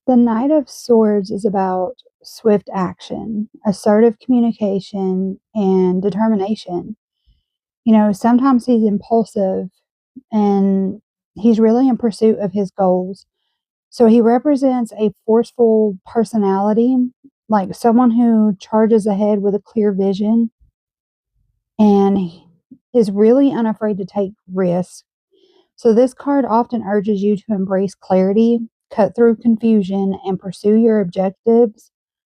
The Knight of Swords is about swift action, assertive communication, and determination. Sometimes he's impulsive and he's really in pursuit of his goals. So he represents a forceful personality, like someone who charges ahead with a clear vision and is really unafraid to take risks. So this card often urges you to embrace clarity, cut through confusion, and pursue your objectives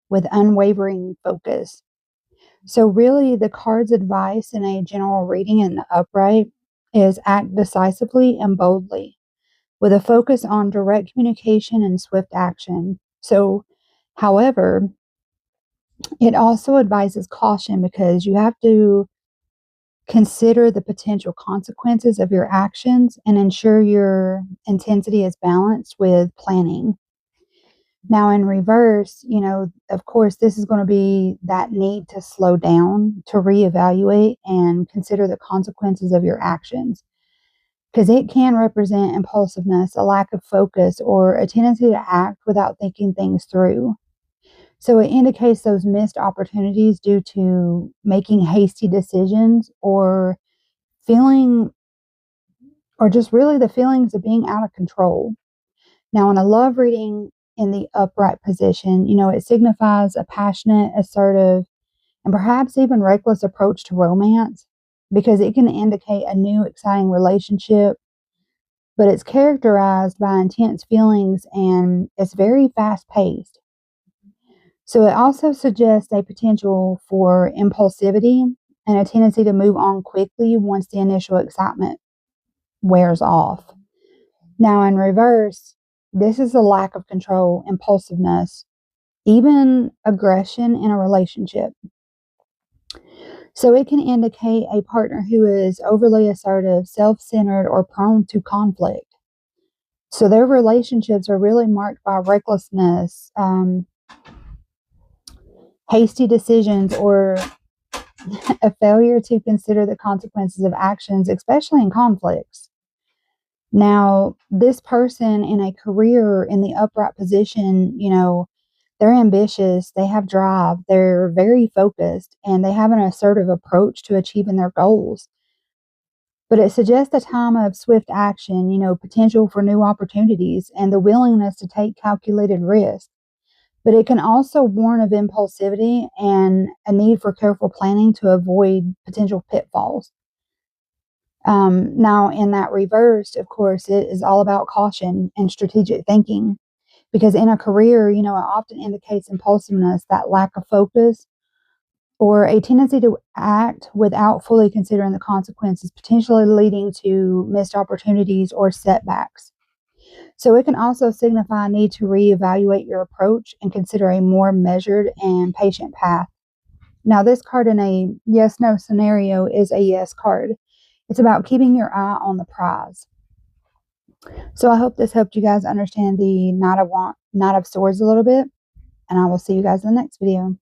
with unwavering focus. So really the card's advice in a general reading in the upright is act decisively and boldly with a focus on direct communication and swift action. So, however, it also advises caution because you have to consider the potential consequences of your actions and ensure your intensity is balanced with planning. Now, in reverse, of course, this is going to be that need to slow down, to reevaluate, and consider the consequences of your actions. Because it can represent impulsiveness, a lack of focus, or a tendency to act without thinking things through. So it indicates those missed opportunities due to making hasty decisions or feeling, or just really the feelings of being out of control. Now, in a love reading in the upright position, it signifies a passionate, assertive, and perhaps even reckless approach to romance because it can indicate a new, exciting relationship, but it's characterized by intense feelings and it's very fast paced. So it also suggests a potential for impulsivity and a tendency to move on quickly once the initial excitement wears off. Now, in reverse, this is a lack of control, impulsiveness, even aggression in a relationship. So it can indicate a partner who is overly assertive, self-centered, or prone to conflict. So their relationships are really marked by recklessness, hasty decisions, or a failure to consider the consequences of actions, especially in conflicts. Now, this person in a career in the upright position, they're ambitious, they have drive, they're very focused, and they have an assertive approach to achieving their goals. But it suggests a time of swift action, potential for new opportunities, and the willingness to take calculated risks. But it can also warn of impulsivity and a need for careful planning to avoid potential pitfalls. Now, in that reverse, of course, it is all about caution and strategic thinking because in a career, it often indicates impulsiveness, that lack of focus, or a tendency to act without fully considering the consequences, potentially leading to missed opportunities or setbacks. So it can also signify a need to reevaluate your approach and consider a more measured and patient path. Now, this card in a yes-no scenario is a yes card. It's about keeping your eye on the prize. So I hope this helped you guys understand the Knight of Swords a little bit, and I will see you guys in the next video.